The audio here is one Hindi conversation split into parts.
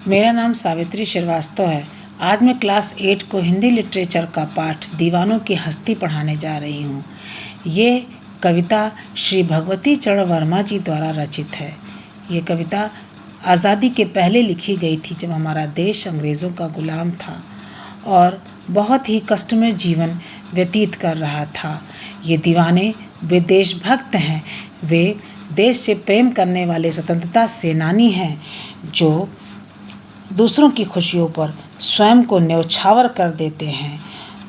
मेरा नाम सावित्री श्रीवास्तव है। आज मैं क्लास 8 को हिंदी लिटरेचर का पाठ दीवानों की हस्ती पढ़ाने जा रही हूँ। ये कविता श्री भगवती चरण वर्मा जी द्वारा रचित है। ये कविता आज़ादी के पहले लिखी गई थी, जब हमारा देश अंग्रेज़ों का गुलाम था और बहुत ही कष्टमय जीवन व्यतीत कर रहा था। ये दीवाने वे देशभक्त हैं, वे देश से प्रेम करने वाले स्वतंत्रता सेनानी हैं, जो दूसरों की खुशियों पर स्वयं को न्यौछावर कर देते हैं।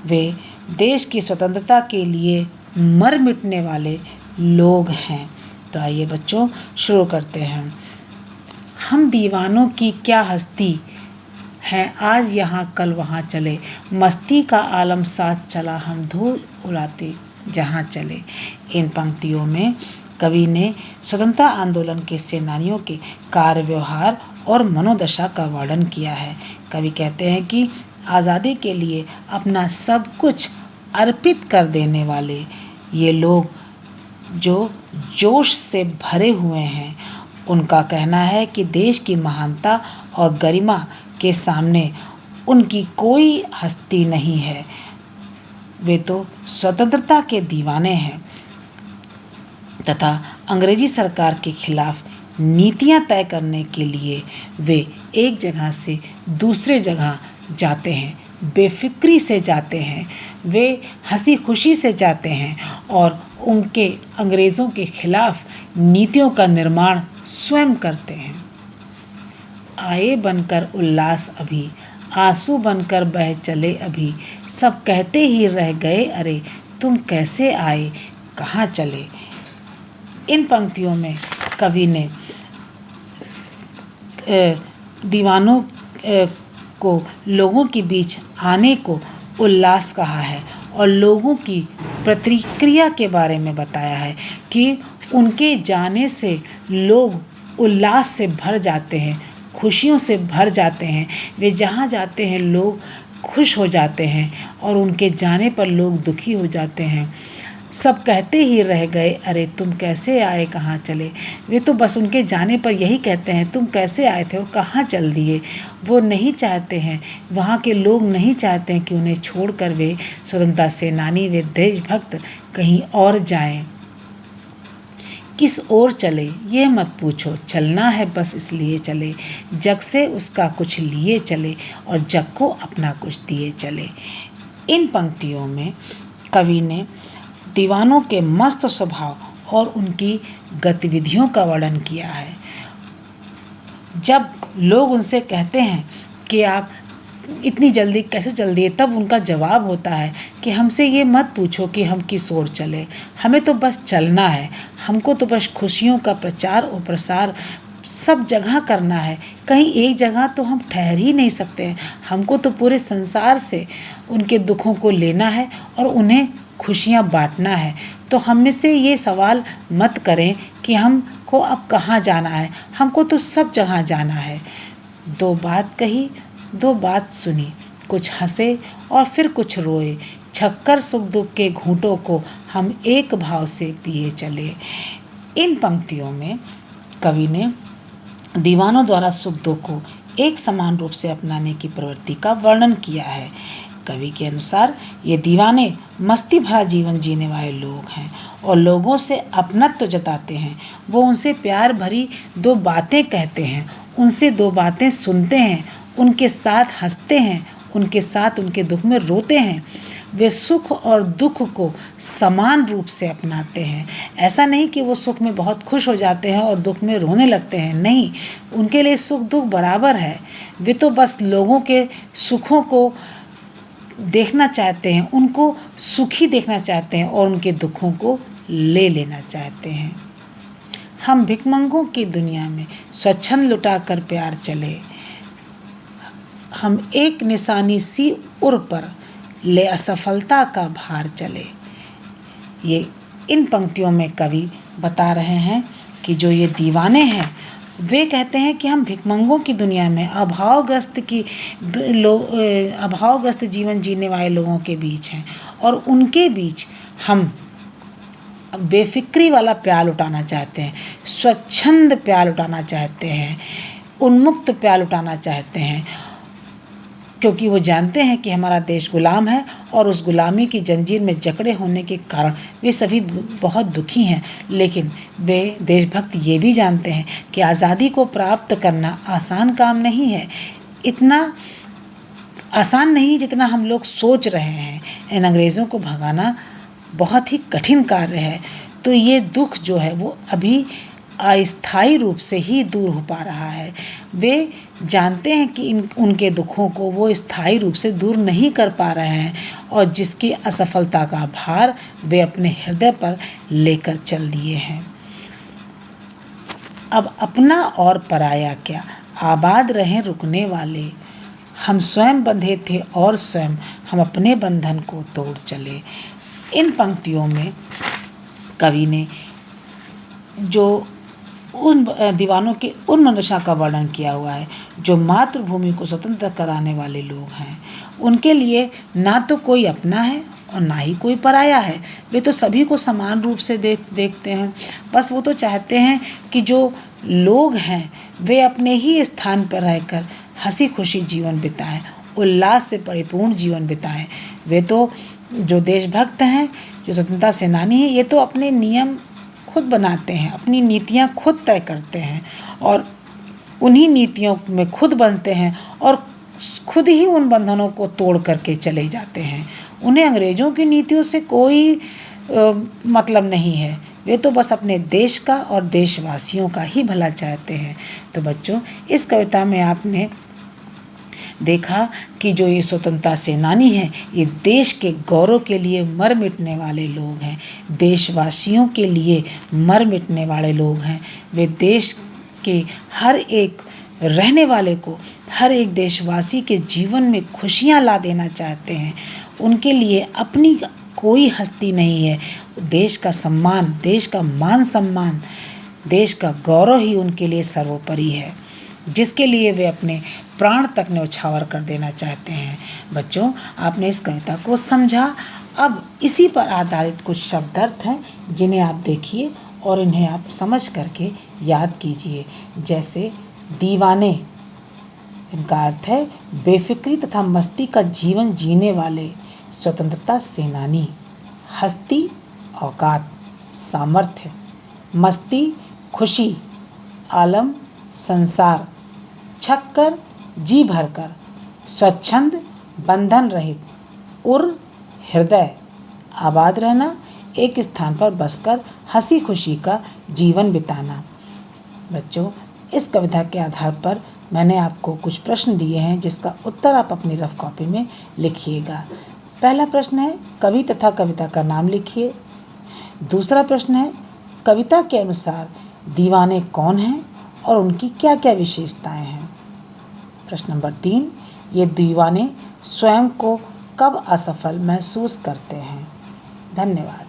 वे देश की स्वतंत्रता के लिए मर मिटने वाले लोग हैं। तो आइए बच्चों, शुरू करते हैं। हम दीवानों की क्या हस्ती हैं, आज यहाँ कल वहाँ चले, मस्ती का आलम साथ चला, हम धूल उड़ाते जहाँ चले। इन पंक्तियों में कवि ने स्वतंत्रता आंदोलन के सेनानियों के कार्य व्यवहार और मनोदशा का वर्णन किया है। कवि कहते हैं कि आज़ादी के लिए अपना सब कुछ अर्पित कर देने वाले ये लोग जो जोश से भरे हुए हैं, उनका कहना है कि देश की महानता और गरिमा के सामने उनकी कोई हस्ती नहीं है। वे तो स्वतंत्रता के दीवाने हैं तथा अंग्रेजी सरकार के खिलाफ नीतियां तय करने के लिए वे एक जगह से दूसरे जगह जाते हैं, बेफिक्री से जाते हैं, वे हंसी खुशी से जाते हैं और उनके अंग्रेज़ों के खिलाफ नीतियों का निर्माण स्वयं करते हैं। आए बनकर उल्लास अभी, आंसू बनकर बह चले अभी, सब कहते ही रह गए अरे तुम कैसे आए कहाँ चले। इन पंक्तियों में कवि ने दीवानों को लोगों के बीच आने को उल्लास कहा है और लोगों की प्रतिक्रिया के बारे में बताया है कि उनके जाने से लोग उल्लास से भर जाते हैं, खुशियों से भर जाते हैं। वे जहाँ जाते हैं लोग खुश हो जाते हैं और उनके जाने पर लोग दुखी हो जाते हैं। सब कहते ही रह गए अरे तुम कैसे आए कहाँ चले। वे तो बस उनके जाने पर यही कहते हैं तुम कैसे आए थे और कहाँ चल दिए। वो नहीं चाहते हैं, वहाँ के लोग नहीं चाहते हैं कि उन्हें छोड़कर वे स्वतंत्रता सेनानी, वे देशभक्त कहीं और जाएं। किस ओर चले ये मत पूछो, चलना है बस इसलिए चले, जग से उसका कुछ लिए चले और जग को अपना कुछ दिए चले। इन पंक्तियों में कवि ने दीवानों के मस्त स्वभाव और उनकी गतिविधियों का वर्णन किया है। जब लोग उनसे कहते हैं कि आप इतनी जल्दी कैसे चल दिए, तब उनका जवाब होता है कि हमसे ये मत पूछो कि हम किस ओर चले, हमें तो बस चलना है, हमको तो बस खुशियों का प्रचार और प्रसार सब जगह करना है, कहीं एक जगह तो हम ठहर ही नहीं सकते हैं। हमको तो पूरे संसार से उनके दुखों को लेना है और उन्हें खुशियाँ बांटना है। तो हम से ये सवाल मत करें कि हमको अब कहाँ जाना है, हमको तो सब जगह जाना है। दो बात कही दो बात सुनी, कुछ हंसे और फिर कुछ रोए, छक्कर सुख दुख के घूंटों को हम एक भाव से पिए चले। इन पंक्तियों में कवि ने दीवानों द्वारा सुख दुख को एक समान रूप से अपनाने की प्रवृत्ति का वर्णन किया है। कवि के अनुसार ये दीवाने मस्ती भरा जीवन जीने वाले लोग हैं और लोगों से अपनत्व जताते हैं। वो उनसे प्यार भरी दो बातें कहते हैं, उनसे दो बातें सुनते हैं, उनके साथ हंसते हैं, उनके साथ उनके दुख में रोते हैं। वे सुख और दुख को समान रूप से अपनाते हैं। ऐसा नहीं कि वो सुख में बहुत खुश हो जाते हैं और दुख में रोने लगते हैं, नहीं, उनके लिए सुख दुख बराबर है। वे तो बस लोगों के सुखों को देखना चाहते हैं, उनको सुखी देखना चाहते हैं और उनके दुखों को ले लेना चाहते हैं। हम भिखमंगों की दुनिया में स्वच्छंद लुटा कर प्यार चले, हम एक निशानी सी उर पर ले असफलता का भार चले। ये इन पंक्तियों में कवि बता रहे हैं कि जो ये दीवाने हैं वे कहते हैं कि हम भिखमंगों की दुनिया में अभावग्रस्त जीवन जीने वाले लोगों के बीच हैं और उनके बीच हम बेफिक्री वाला प्यार लुटाना चाहते हैं, स्वच्छंद प्यार लुटाना चाहते हैं। उन्मुक्त प्यार लुटाना चाहते हैं, क्योंकि वो जानते हैं कि हमारा देश गुलाम है और उस गुलामी की जंजीर में जकड़े होने के कारण वे सभी बहुत दुखी हैं। लेकिन वे देशभक्त ये भी जानते हैं कि आज़ादी को प्राप्त करना आसान काम नहीं है, इतना आसान नहीं जितना हम लोग सोच रहे हैं। इन अंग्रेज़ों को भगाना बहुत ही कठिन कार्य है। तो ये दुख जो है वो अभी अस्थायी रूप से ही दूर हो पा रहा है। वे जानते हैं कि उनके दुखों को वो स्थायी रूप से दूर नहीं कर पा रहे हैं और जिसकी असफलता का भार वे अपने हृदय पर लेकर चल दिए हैं। अब अपना और पराया क्या, आबाद रहें रुकने वाले, हम स्वयं बंधे थे और स्वयं हम अपने बंधन को तोड़ चले। इन पंक्तियों में कवि ने जो उन दीवानों के उन मनोदशा का वर्णन किया हुआ है जो मातृभूमि को स्वतंत्र कराने वाले लोग हैं। उनके लिए ना तो कोई अपना है और ना ही कोई पराया है। वे तो सभी को समान रूप से देखते हैं। बस वो तो चाहते हैं कि जो लोग हैं वे अपने ही स्थान पर रहकर हंसी खुशी जीवन बिताएं, उल्लास से परिपूर्ण जीवन बिताएं। वे तो जो देशभक्त हैं, जो स्वतंत्रता सेनानी हैं, ये तो अपने नियम खुद बनाते हैं, अपनी नीतियाँ खुद तय करते हैं और उन्हीं नीतियों में खुद बनते हैं और खुद ही उन बंधनों को तोड़ करके चले जाते हैं। उन्हें अंग्रेज़ों की नीतियों से कोई मतलब नहीं है। वे तो बस अपने देश का और देशवासियों का ही भला चाहते हैं। तो बच्चों, इस कविता में आपने देखा कि जो ये स्वतंत्रता सेनानी हैं, ये देश के गौरव के लिए मर मिटने वाले लोग हैं, देशवासियों के लिए मर मिटने वाले लोग हैं। वे देश के हर एक रहने वाले को, हर एक देशवासी के जीवन में खुशियाँ ला देना चाहते हैं। उनके लिए अपनी कोई हस्ती नहीं है। देश का सम्मान, देश का मान सम्मान, देश का गौरव ही उनके लिए सर्वोपरि है, जिसके लिए वे अपने प्राण तक न्यौछावर कर देना चाहते हैं। बच्चों, आपने इस कविता को समझा। अब इसी पर आधारित कुछ शब्दार्थ हैं जिन्हें आप देखिए और इन्हें आप समझ करके याद कीजिए। जैसे दीवाने, इनका अर्थ है बेफिक्री तथा मस्ती का जीवन जीने वाले स्वतंत्रता सेनानी। हस्ती, औकात, सामर्थ्य, मस्ती, खुशी, आलम, संसार, छक्कर, जी भरकर, स्वच्छंद, बंधन रहित, उर, हृदय, आबाद रहना, एक स्थान पर बसकर हंसी खुशी का जीवन बिताना। बच्चों, इस कविता के आधार पर मैंने आपको कुछ प्रश्न दिए हैं जिसका उत्तर आप अपनी रफ कॉपी में लिखिएगा। पहला प्रश्न है कवि तथा कविता का नाम लिखिए। दूसरा प्रश्न है कविता के अनुसार दीवाने कौन हैं और उनकी क्या क्या विशेषताएं हैं। प्रश्न नंबर 3, ये दीवाने स्वयं को कब असफल महसूस करते हैं। धन्यवाद।